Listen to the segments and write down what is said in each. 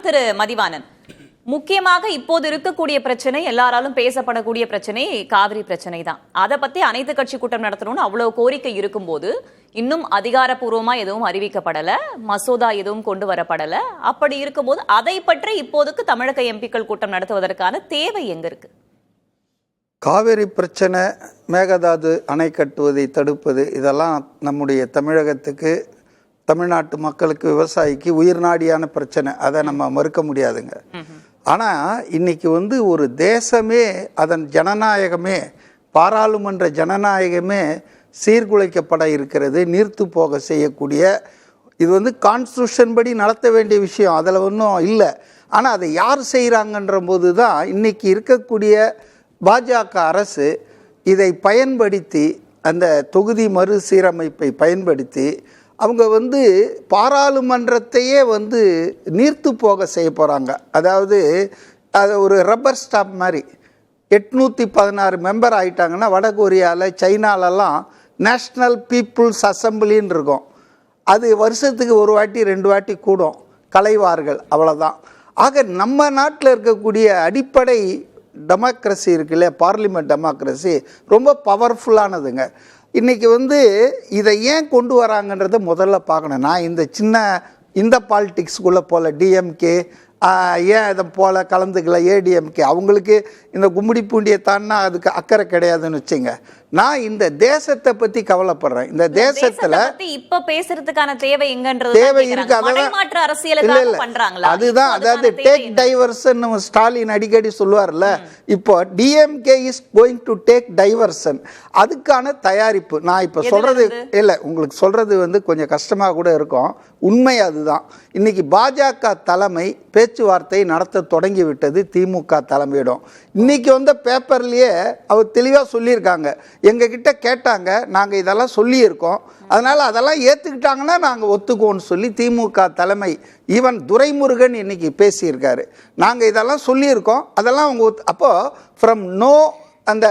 திரு மதிவாணன், முக்கியமாக இப்போது இருக்கக்கூடிய பிரச்சனை, எல்லாராலும் பேசப்படக்கூடிய பிரச்சனை காவிரி பிரச்சனை தான். அதை பத்தி அனைத்து கட்சி கூட்டம் நடத்தணும்னு அவ்வளவு கோரிக்கை இருக்கும்போது இன்னும் அதிகாரப்பூர்வமா எதுவும் அறிவிக்கப்படல, மசோதா எதுவும் கொண்டு வரப்படல. அப்படி இருக்கும்போது அதை பற்றி இப்போதுக்கு தமிழக எம்பிக்கள் கூட்டம் நடத்துவதற்கான தேவை எங்க இருக்கு? காவிரி பிரச்சனை, மேகதாது அணை கட்டுவதை தடுப்பது, இதெல்லாம் நம்முடைய தமிழகத்துக்கு, தமிழ்நாட்டு மக்களுக்கு, விவசாயிக்கு உயிர் நாடியான பிரச்சனை. அதை நம்ம மறுக்க முடியாதுங்க. ஆனால் இன்னைக்கு ஒரு தேசமே, அதன் ஜனநாயகமே, பாராளுமன்ற ஜனநாயகமே சீர்குலைக்கப்பட இருக்கிறது, நீர்த்து போக செய்யக்கூடிய. இது கான்ஸ்டியூஷன் படி நடத்த வேண்டிய விஷயம், அதில் ஒன்றும் இல்லை. ஆனால் அதை யார் செய்கிறாங்கன்ற போது தான் இன்னைக்கு இருக்கக்கூடிய பாஜக அரசு இதை பயன்படுத்தி, அந்த தொகுதி மறுசீரமைப்பை பயன்படுத்தி அவங்க பாராளுமன்றத்தையே நீர்த்து போக செய்ய போகிறாங்க. அதாவது அது ஒரு ரப்பர் ஸ்டாம்ப் மாதிரி. 816 மெம்பர் ஆகிட்டாங்கன்னா, வடகொரியாவில், சைனாலெல்லாம் நேஷ்னல் பீப்புள்ஸ் அசம்பிளின்னு இருக்கும். அது வருஷத்துக்கு ஒரு வாட்டி 2 வாட்டி கூடும், கலைவார்கள், அவ்வளோதான். ஆக நம்ம நாட்டில் இருக்கக்கூடிய அடிப்படை டெமோக்ரஸி இருக்குல்ல, பார்லிமெண்ட் டெமோக்ரஸி ரொம்ப பவர்ஃபுல்லானதுங்க. இன்றைக்கி இதை ஏன் கொண்டு வராங்கன்றதை முதல்ல பார்க்கணும். நான் இந்த பாலிடிக்ஸ்குள்ளே போல் டிஎம்கே ஏன் இதை போல் கலந்துக்கல, ஏடிஎம்கே அவங்களுக்கு இந்த கும்மிடி பூண்டியை தான்னா அதுக்கு அக்கறை கிடையாதுன்னு வச்சுங்க. நான் இந்த தேசத்தை பற்றி கவலைப்படுறேன். இந்த தேசத்தில் இப்போ பேசுறதுக்கான தேவை எங்கன்றது தேவை இருக்கு. அதுதான், அதாவது டேக் டைவர்சன் ஸ்டாலின் அடிக்கடி சொல்லுவார்ல. இப்போ DMK is going to take diversion, அதுக்கான தயாரிப்பு. நான் இப்போ சொல்றது இல்லை, உங்களுக்கு சொல்றது கொஞ்சம் கஷ்டமாக கூட இருக்கும். உண்மை அதுதான். இன்னைக்கு பாஜக தலைமை பேச்சுவார்த்தை நடத்த தொடங்கி விட்டது திமுக தலைமையிடம். இன்னைக்கு பேப்பர்லயே அவர் தெளிவாக சொல்லியிருக்காங்க. எங்ககிட்ட கேட்டாங்க, நாங்கள் இதெல்லாம் சொல்லியிருக்கோம், அதனால் அதெல்லாம் ஏற்றுக்கிட்டாங்கன்னா நாங்கள் ஒத்துக்குவோன்னு சொல்லி திமுக தலைமை, ஈவன் துரைமுருகன் இன்னைக்கு பேசியிருக்காரு. நாங்கள் இதெல்லாம் சொல்லியிருக்கோம், அதெல்லாம் அவங்க அப்போது ஃப்ரம் நோ, அந்த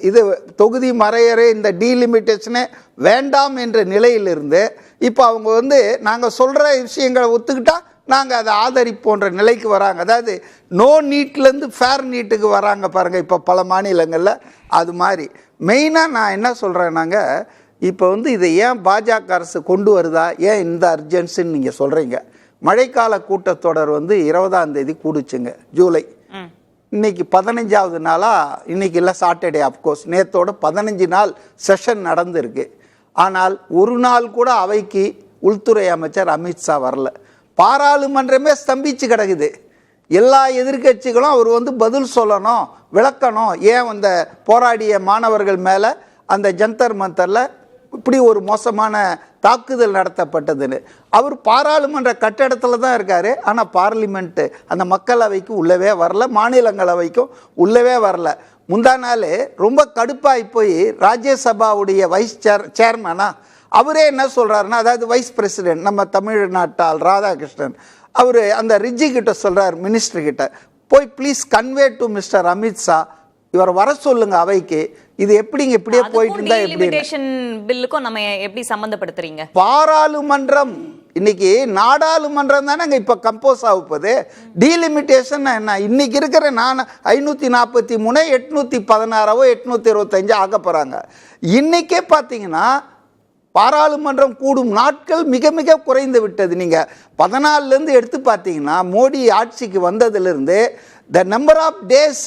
இது தொகுதி மறையறை, இந்த டீலிமிட்டேஷனே வேண்டாம் என்ற நிலையிலிருந்து இப்போ அவங்க நாங்கள் சொல்கிற விஷயங்களை ஒத்துக்கிட்டா நாங்கள் அதை ஆதரிப்போன்ற நிலைக்கு வராங்க. அதாவது நோ நீட்லேருந்து ஃபேர் நீட்டுக்கு வராங்க பாருங்கள் இப்போ பல மாநிலங்களில். அது மாதிரி மெயினாக நான் என்ன சொல்கிறேன்னாங்க, இப்போ இதை ஏன் பாஜக அரசு கொண்டு வருதா, ஏன் இந்த அர்ஜென்சின்னு நீங்கள் சொல்கிறீங்க. மழைக்கால கூட்டத்தொடர் 20ஆம் தேதி கூடுச்சுங்க, ஜூலை. இன்னைக்கு 15வது நாளாக, இன்னைக்கு இல்லை சாட்டர்டே, அஃப்கோர்ஸ் நேற்றோட 15 நாள் செஷன் நடந்திருக்கு. ஆனால் ஒரு நாள் கூட அவைக்கு உள்துறை அமைச்சர் அமித்ஷா வரல. பாராளுமன்றமே ஸ்தம்பிச்சு கிடக்குது. எல்லா எதிர்கட்சிகளும் அவர் பதில் சொல்லணும், விளக்கணும், ஏன் அந்த போராடிய மாணவர்கள் மேலே அந்த ஜந்தர் மந்தரில் இப்படி ஒரு மோசமான தாக்குதல் நடத்தப்பட்டதுன்னு. அவர் பாராளுமன்ற கட்டடத்தில் தான் இருக்கார். ஆனால் பார்லிமெண்ட்டு, அந்த மக்களவைக்கு உள்ளவே வரல, மாநிலங்களவைக்கும் உள்ளவே வரல. முந்தா நாள் ரொம்ப கடுப்பாகி போய் ராஜ்யசபாவுடைய வைஸ் சேர்மனா அவரே என்ன சொல்கிறாருன்னா, அதாவது வைஸ் பிரசிடென்ட் நம்ம தமிழ்நாட்டால் ராதாகிருஷ்ணன், அவர் அந்த ரிஜி கிட்ட சொல்கிறார், மினிஸ்டர் கிட்ட போய் please convey to mister Amit Shah, இவர் வர சொல்லுங்க அவைக்கு. இது எப்படிங்க இப்படியே போயிட்டு இருந்தா எப்படி? பில்லுக்கும் நம்ம எப்படி சம்பந்தப்படுத்துறீங்க? பாராளுமன்றம் இன்னைக்கு நாடாளுமன்றம் தானே இப்ப கம்போஸ் ஆகுது. டீலிமிட்டேஷன் என்ன? இன்னைக்கு இருக்கிற 543 816 825 ஆக போறாங்க. இன்னைக்கே பாத்தீங்கன்னா பாராளுமன்றம் கூடும் நாட்கள் மிக மிக குறைந்து விட்டது. நீங்கள் 14லேருந்து எடுத்து பார்த்தீங்கன்னா, மோடி ஆட்சிக்கு வந்ததுலேருந்து த நம்பர் ஆஃப் டேஸ்,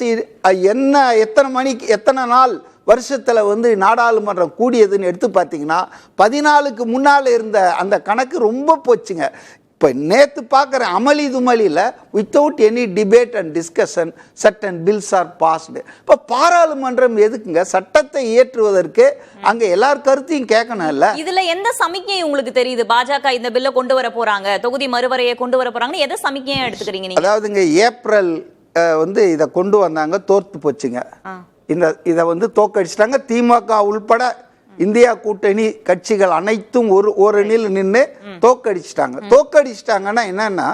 எத்தனை மணிக்கு எத்தனை நாள் வருஷத்தில் நாடாளுமன்றம் கூடியதுன்னு எடுத்து பார்த்தீங்கன்னா, 14க்கு முன்னால் இருந்த அந்த கணக்கு ரொம்ப போச்சுங்க. இப்போ நேற்று பார்க்குற அமளி துமலியில் without any debate and discussion certain bills are passed. இப்போ பாராளுமன்றம் எதுக்குங்க? சட்டத்தை இயற்றுவதற்கு. அங்கே எல்லார் கருத்தையும் கேட்கணும் இல்லை. இதுல எந்த சமிக்ஞை உங்களுக்கு தெரியுது? பாஜக இந்த பில்லை கொண்டு வர போறாங்க, தொகுதி மறுவரையை கொண்டு வர போறாங்கன்னு எதை சமிக்ஞையா எடுத்துக்கிறீங்க நீங்க? அதாவதுங்க, ஏப்ரல் இதை கொண்டு வந்தாங்க, தோற்று போச்சுங்க. இதை தோக்கடிச்சிட்டாங்க. திமுக உள்பட இந்தியா கூட்டணி கட்சிகள் அனைத்தும் ஒரு நின்று தோக்கடிச்சிட்டாங்கன்னா என்னன்னா,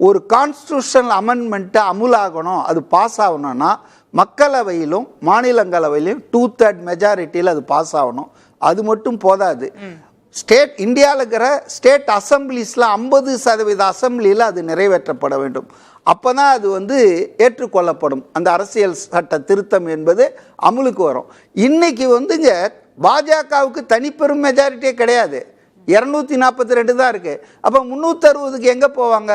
ஒரு கான்ஸ்டியூஷனல் அமெண்ட்மெண்ட்டை அமுலாகணும், அது பாஸ் ஆகணும்னா மக்களவையிலும் மாநிலங்களவையிலும் 2/3 மெஜாரிட்டியில் அது பாஸ் ஆகணும். அது மட்டும் போதாது. இந்தியாவில் இருக்கிற ஸ்டேட் அசம்பிளிஸில் 50% அசம்பிளியில் அது நிறைவேற்றப்பட வேண்டும். அப்போ தான் அது வந்து ஏற்றுக்கொள்ளப்படும். அந்த அரசியல் சட்ட திருத்தம் என்பது அமுலுக்கு வரும். இன்னைக்கு வந்துங்க பாஜகவுக்கு தனிப்பெரும் மெஜாரிட்டியே கிடையாது, 242 தான் இருக்கு. அப்போ 360க்கு எங்கே போவாங்க?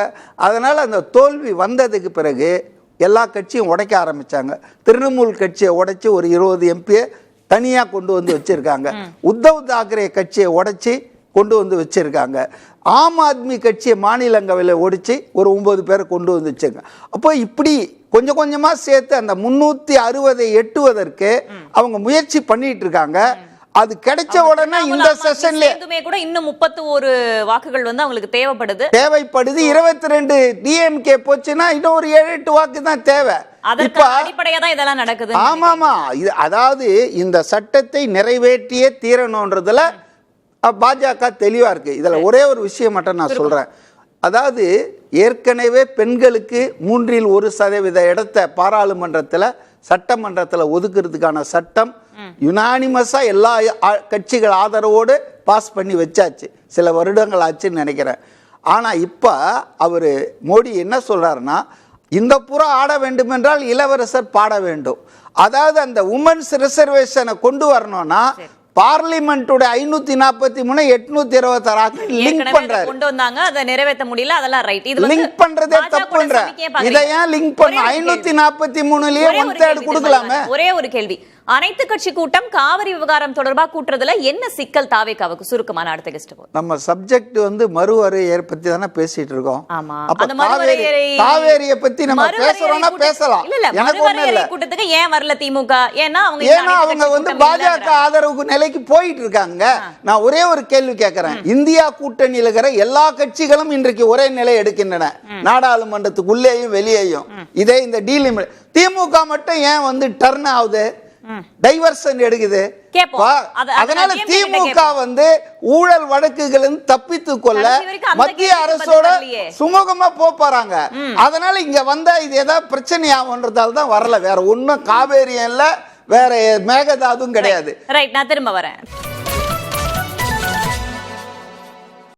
அதனால் அந்த தோல்வி வந்ததுக்கு பிறகு எல்லா கட்சியும் உடைக்க ஆரம்பிச்சாங்க. திரிணாமுல் கட்சியை உடைச்சி ஒரு 20 எம்பியை தனியாக கொண்டு வந்து வச்சிருக்காங்க. உத்தவ் தாக்கரே கட்சியை உடைச்சி கொண்டு வந்து வச்சிருக்காங்க. ஆம் ஆத்மி கட்சியை மாநிலங்களவையில் ஒடிச்சு ஒரு 9 பேரை கொண்டு வந்து வச்சிருக்காங்க. அப்போ இப்படி கொஞ்சம் கொஞ்சமாக சேர்த்து அந்த 360 எட்டுவதற்கு அவங்க முயற்சி பண்ணிட்டு இருக்காங்க. அது கிடைச்ச உடனே இந்த செஷன்ல கூட இன்னும் 31 வாக்குகள் வந்து அவங்களுக்கு தேவைப்படுது. 22 டிஎம்கே போச்சுன்னா இன்னும் ஒரு 7-8 வாக்கு தான் தேவை. அடிப்படையா தான் இதெல்லாம் நடக்குது. ஆமாமா, இது அதாவது இந்த சட்டத்தை நிறைவேற்றியே தீரணும்ன்றதுல பாஜக தெளிவா இருக்கு. இதுல ஒரே ஒரு விஷயம் மட்டும் நான் சொல்றேன். அதாவது ஏற்கனவே பெண்களுக்கு 1/3% இடத்தை பாராளுமன்றத்தில் சட்டமன்றத்தில் ஒதுக்குறதுக்கான சட்டம் யுனானிமஸா எல்லா கட்சிகள் ஆதரவோடு பாஸ் பண்ணி வச்சாச்சு. சில வருடங்கள் ஆச்சுன்னு நினைக்கிறேன். ஆனா இப்ப அவரு மோடி என்ன சொல்றாருன்னா, இந்த புறா ஆட வேண்டும் என்றால் இளவரசர் பாட வேண்டும். அதாவது அந்த உமன்ஸ் ரிசர்வேஷனை கொண்டு வரணும்னா பார்லிமெண்டோட 543 826 லிங்க் பண்றாரு. கொண்டு வந்தாங்க, அதை நிறைவேற்ற முடியல. அதெல்லாம் ரைட். இது லிங்க் பண்றதே தப்புன்ற. இத ஏன் லிங்க் பண்ண? 543லயே 1/3 கொடுக்கலாமே. ஒரே ஒரு கேள்வி, அனைத்து கட்சி கூட்டம் காவிரி விவகாரம் தொடர்பாக கூட்டுறதுல என்ன சிக்கல் தாவேகாவுக்கு? சுருக்கமான அடுத்த கெஸ்ட் போறோம். நம்ம சப்ஜெக்ட் வந்து மறுவரையறை பத்தி தானே பேசிட்டு இருக்கோம். ஆமா, அப்ப காவேரியை பத்தி நம்ம பேசுறோம்னா பேசலாம். எனக்கு ஒண்ணு இல்ல. கூட்டத்துக்கு ஏன் வரல திமுக? ஏன்னா அவங்க வந்து பாஜக ஆதரவுக்கு நிலைக்கு போயிட்டு இருக்காங்க. நான் ஒரே ஒரு கேள்வி கேட்கிறேன். இந்தியா கூட்டணியில் இருக்கிற எல்லா கட்சிகளும் இன்றைக்கு ஒரே நிலை எடுக்கின்றன, நாடாளுமன்றத்துக்குள்ளேயும் வெளியேயும். இதே இந்த டீலிமிட் திமுக மட்டும் ஏன் வந்து டர்ன் ஆகுது, டைவர்ஷன் எடுக்குது? அதனால திமுக வந்து ஊழல் வழக்குகள் தப்பித்து கொள்ள மத்திய அரசோட சுமூகமா போறாங்க. அதனால இங்க வந்தா இது ஏதாவது பிரச்சனை ஆகுன்றதால தான் வரல. வேற ஒன்னும் காவேரியும் இல்ல, வேற மேகதாதும் கிடையாது. ரைட், நான் திரும்ப வரேன்.